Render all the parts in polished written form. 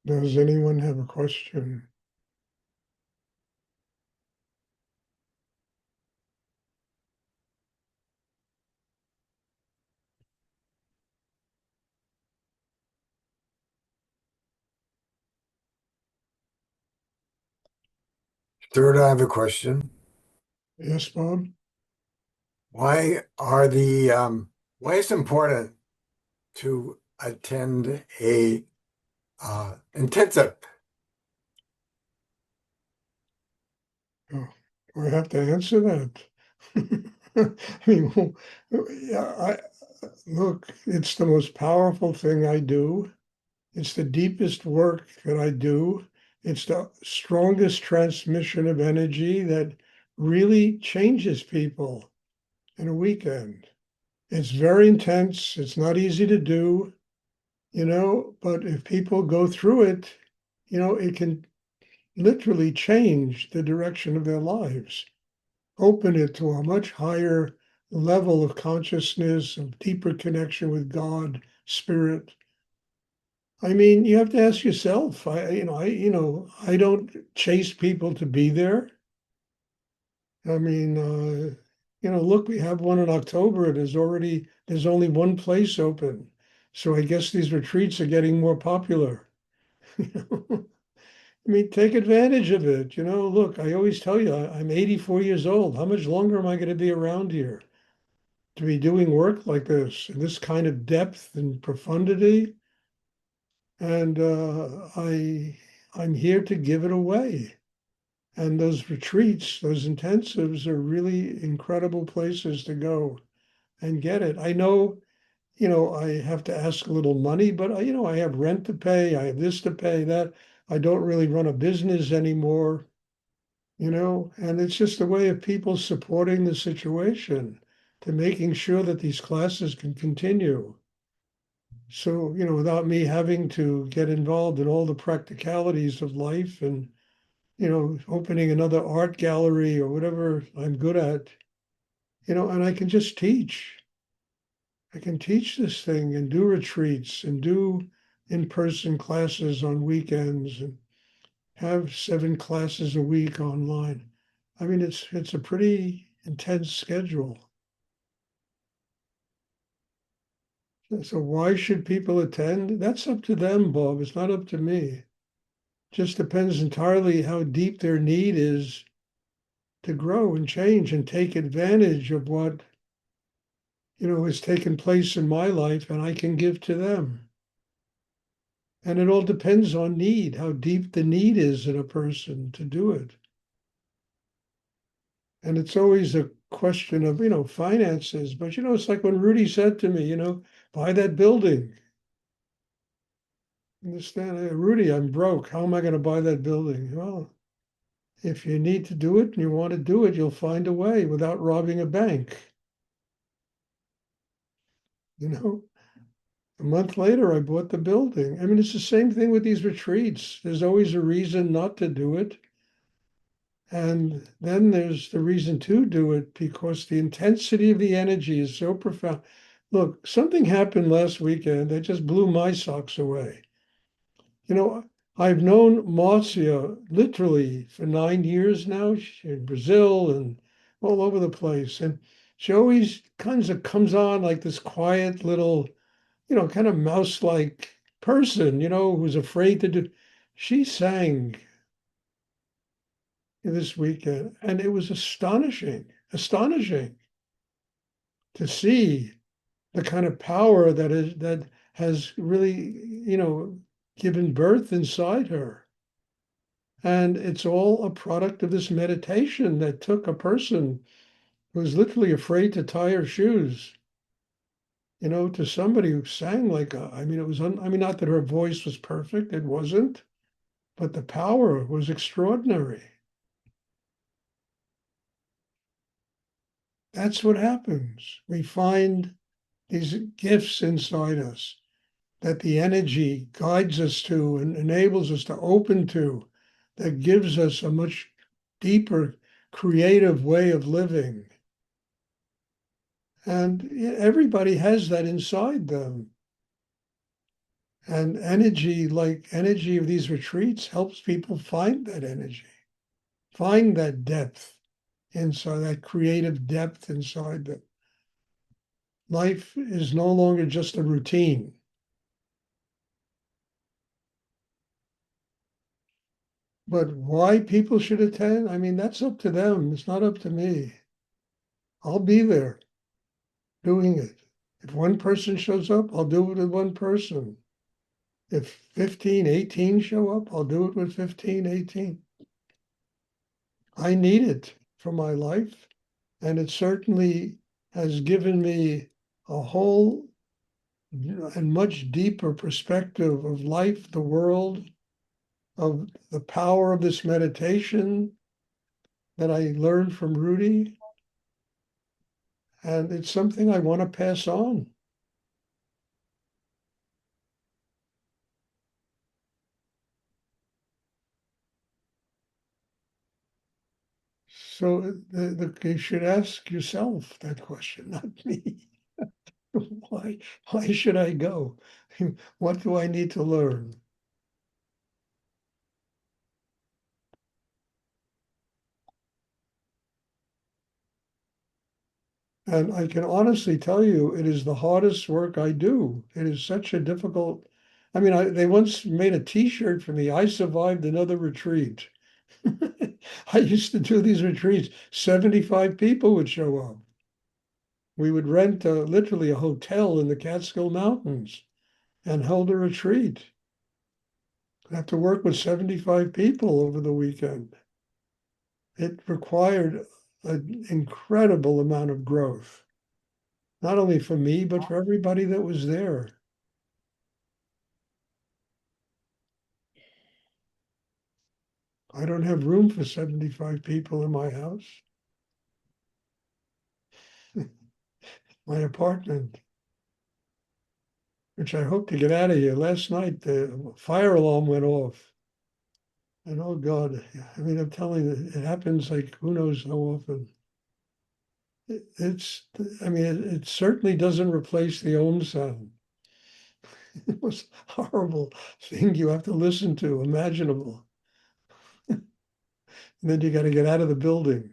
Does anyone have a question? Third, I have a question. Yes, Bob? Why are why is it important to attend a intensive? Oh, do I have to answer that? I mean, yeah, look, it's the most powerful thing I do. It's the deepest work that I do. It's the strongest transmission of energy that really changes people in a weekend. It's very intense. It's not easy to do, but if people go through it, it can literally change the direction of their lives, open it to a much higher level of consciousness, of deeper connection with God, spirit. I mean, you have to ask yourself. I don't chase people to be there. I mean, look, we have one in October. There's only one place open, so I guess these retreats are getting more popular. I mean, take advantage of it. Look, I always tell you, I'm 84 years old. How much longer am I going to be around here to be doing work like this, and this kind of depth and profundity? And I'm here to give it away. And those retreats, those intensives are really incredible places to go and get it. I know, I have to ask a little money, but I have rent to pay. I have this to pay, that. I don't really run a business anymore. And it's just a way of people supporting the situation to making sure that these classes can continue. So, without me having to get involved in all the practicalities of life and, opening another art gallery or whatever I'm good at, and I can just teach. I can teach this thing and do retreats and do in-person classes on weekends and have 7 classes a week online. I mean, it's a pretty intense schedule. So why should people attend? That's up to them, Bob. It's not up to me. Just depends entirely how deep their need is to grow and change and take advantage of what, has taken place in my life and I can give to them. And it all depends on need, how deep the need is in a person to do it. And it's always a question of, finances. But, it's like when Rudy said to me, buy that building. Understand? "Hey, Rudy, I'm broke. How am I going to buy that building?" Well, if you need to do it and you want to do it, you'll find a way without robbing a bank. You know, a month later, I bought the building. I mean, it's the same thing with these retreats. There's always a reason not to do it. And then there's the reason to do it because the intensity of the energy is so profound. Look, something happened last weekend that just blew my socks away. You know, I've known Marcia literally for 9 years now. She's in Brazil and all over the place. And she always kind of comes on like this quiet little, kind of mouse-like person, who's afraid to do. She sang this weekend, and it was astonishing to see the kind of power that has really, given birth inside her. And it's all a product of this meditation that took a person who was literally afraid to tie her shoes, to somebody who sang like, I mean, I mean, not that her voice was perfect, it wasn't, but the power was extraordinary. That's what happens. We find these gifts inside us that the energy guides us to and enables us to open to, that gives us a much deeper creative way of living. And everybody has that inside them. And energy, like energy of these retreats, helps people find that energy, find that depth inside, that creative depth inside them. Life is no longer just a routine. But why people should attend, I mean, that's up to them. It's not up to me. I'll be there doing it. If one person shows up, I'll do it with one person. If 15, 18 show up, I'll do it with 15, 18. I need it for my life. And it certainly has given me a whole and much deeper perspective of life, the world, of the power of this meditation that I learned from Rudy. And it's something I want to pass on. So you should ask yourself that question, not me. Why, why should I go? What do I need to learn? And I can honestly tell you, it is the hardest work I do. It is such a difficult. I mean, they once made a T-shirt for me. I survived another retreat. I used to do these retreats. 75 people would show up. We would rent literally a hotel in the Catskill Mountains and hold a retreat. I have to work with 75 people over the weekend. It required an incredible amount of growth, not only for me, but for everybody that was there. I don't have room for 75 people in my house, my apartment, which I hope to get out of here. Last night, the fire alarm went off. And oh God, I mean, I'm telling you, it happens like who knows how often. It's, I mean, it certainly doesn't replace the Om sound. It was a horrible thing you have to listen to, imaginable. And then you got to get out of the building.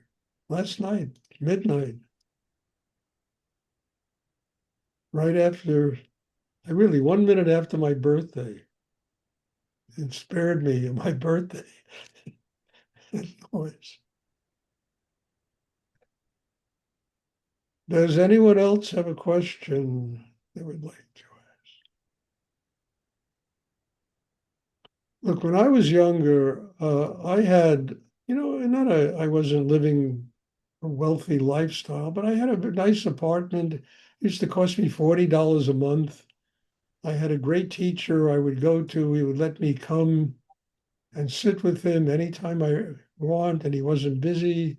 Last night, midnight, right after, I really, 1 minute after my birthday, it spared me of my birthday noise. Does anyone else have a question they would like to ask? Look, when I was younger, I had, not I wasn't living a wealthy lifestyle, but I had a nice apartment. It used to cost me $40 a month. I had a great teacher I would go to. He would let me come and sit with him anytime I want, and he wasn't busy.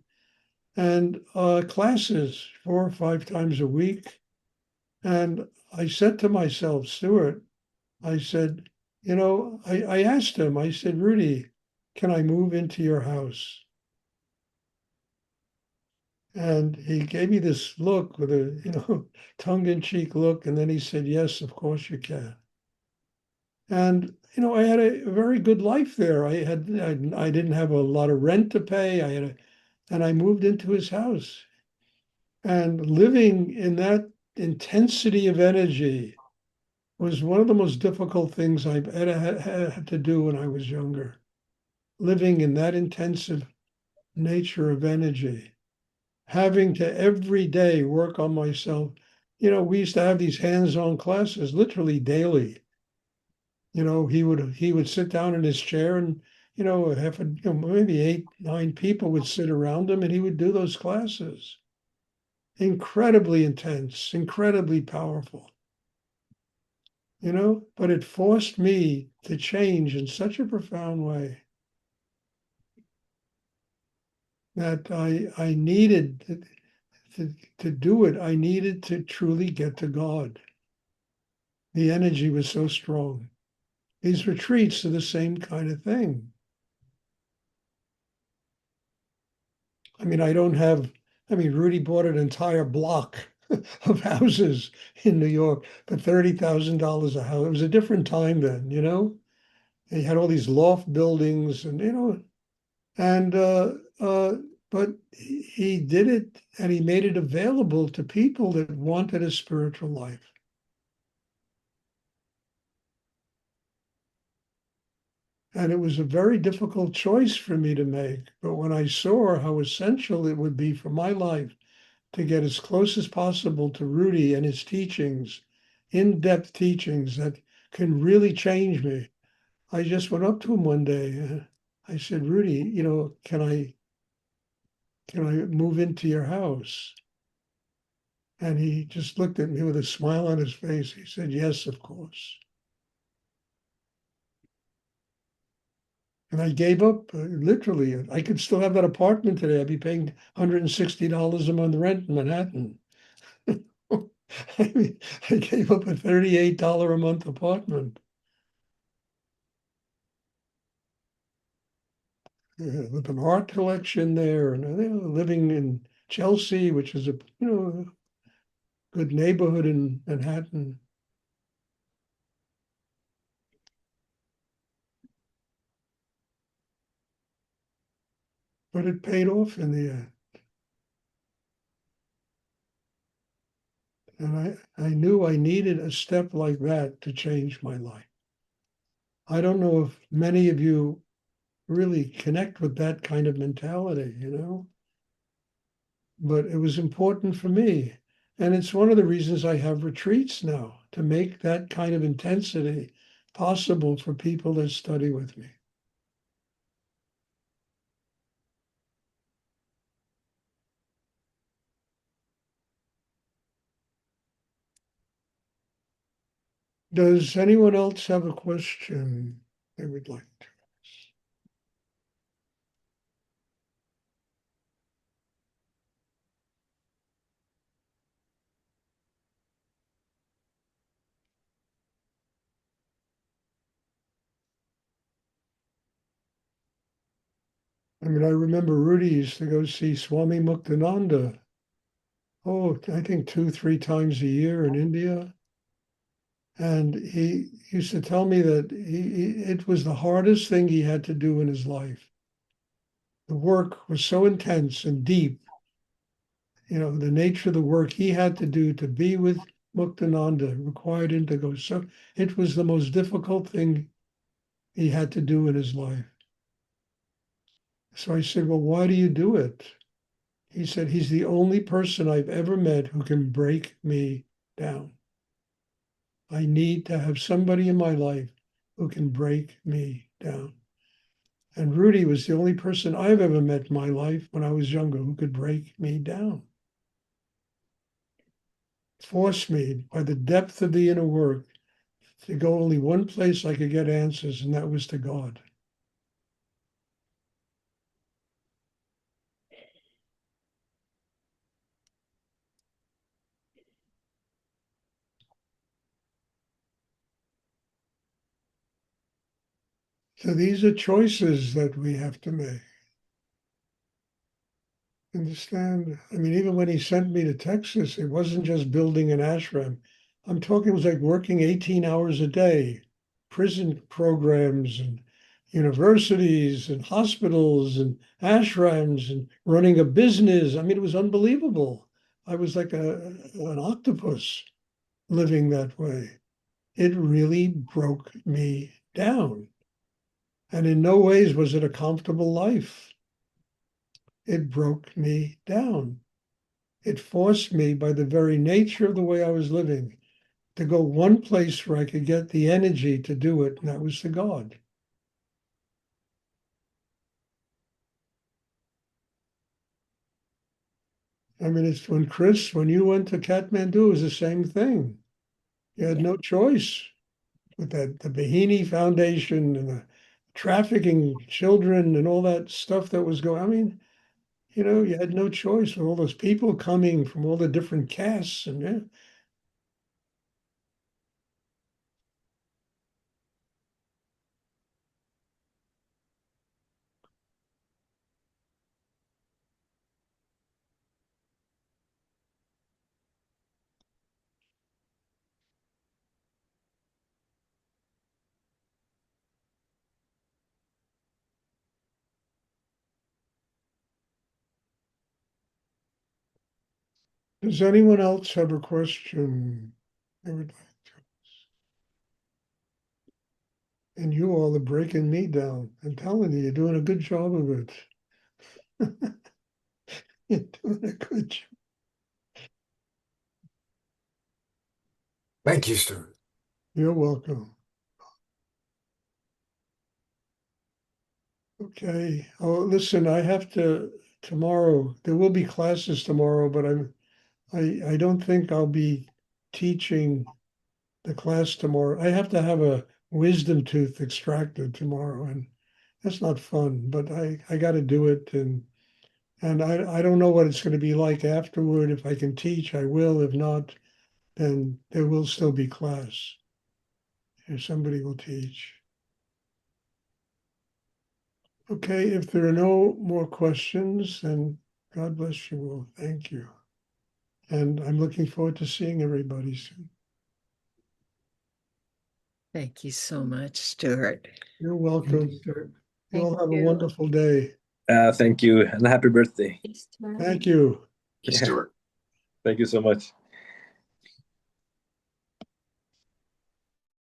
And classes 4 or 5 times a week. And I said to myself, Stuart, I said, I asked him, I said, Rudy, can I move into your house? And he gave me this look with a, tongue-in-cheek look. And then he said, yes, of course you can. And, I had a very good life there. I didn't have a lot of rent to pay. And I moved into his house. And living in that intensity of energy was one of the most difficult things I've ever had to do when I was younger. Living in that intensive nature of energy, having to every day work on myself. We used to have these hands-on classes literally daily. He would sit down in his chair and maybe 8, 9 people would sit around him and he would do those classes. Incredibly intense, incredibly powerful. But it forced me to change in such a profound way that I needed to do it. I needed to truly get to God. The energy was so strong. These retreats are the same kind of thing. I mean, Rudy bought an entire block of houses in New York for $30,000 a house. It was a different time then, you know? He had all these loft buildings and, you know, and, but he did it and he made it available to people that wanted a spiritual life. And it was a very difficult choice for me to make. But when I saw how essential it would be for my life to get as close as possible to Rudy and his teachings, in-depth teachings that can really change me, I just went up to him one day. I said, Rudy, you know, can I move into your house? And he just looked at me with a smile on his face. He said, yes, of course. And I gave up literally. I could still have that apartment today. I'd be paying $160 a month rent in Manhattan. I mean, I gave up a $38 a month apartment with an art collection there, and you know, living in Chelsea, which is a good neighborhood in Manhattan. But it paid off in the end, and I knew I needed a step like that to change my life. I don't know if many of you really connect with that kind of mentality, you know, but it was important for me. And it's one of the reasons I have retreats now to make that kind of intensity possible for people that study with me. Does anyone else have a question they would like to? I mean, I remember Rudy used to go see Swami Muktananda. Oh, I think two, three times a year in India. And he used to tell me that it was the hardest thing he had to do in his life. The work was so intense and deep. You know, the nature of the work he had to do to be with Muktananda required him to go. So it was the most difficult thing he had to do in his life. So I said, well, why do you do it? He said, he's the only person I've ever met who can break me down. I need to have somebody in my life who can break me down. And Rudy was the only person I've ever met in my life when I was younger who could break me down. Force me by the depth of the inner work to go only one place I could get answers, and that was to God. So these are choices that we have to make. Understand? I mean, even when he sent me to Texas, it wasn't just building an ashram. I'm talking, it was like working 18 hours a day, prison programs and universities and hospitals and ashrams and running a business. I mean, it was unbelievable. I was like an octopus living that way. It really broke me down. And in no ways was it a comfortable life. It broke me down. It forced me, by the very nature of the way I was living, to go one place where I could get the energy to do it, and that was to God. I mean, it's when you went to Kathmandu, it was the same thing. You had no choice with that, the Bahini Foundation and the trafficking children and all that stuff that was going. I mean, you know, you had no choice with all those people coming from all the different castes and yeah. Does anyone else have a question they would like to? And you all are breaking me down. I'm telling you, you're doing a good job of it. You're doing a good job. Thank you, Stuart. You're welcome. Okay. Oh, listen, I have to tomorrow. There will be classes tomorrow, but I don't think I'll be teaching the class tomorrow. I have to have a wisdom tooth extracted tomorrow, and that's not fun, but I got to do it, and I don't know what it's going to be like afterward. If I can teach, I will. If not, then there will still be class. If somebody will teach. Okay, if there are no more questions, then God bless you all. Thank you. And I'm looking forward to seeing everybody soon. Thank you so much, Stuart. You're Thank you, welcome. Stuart. You all Thank have a you. wonderful day. Thank you and happy birthday. Thank you. Stuart. Thank you so much.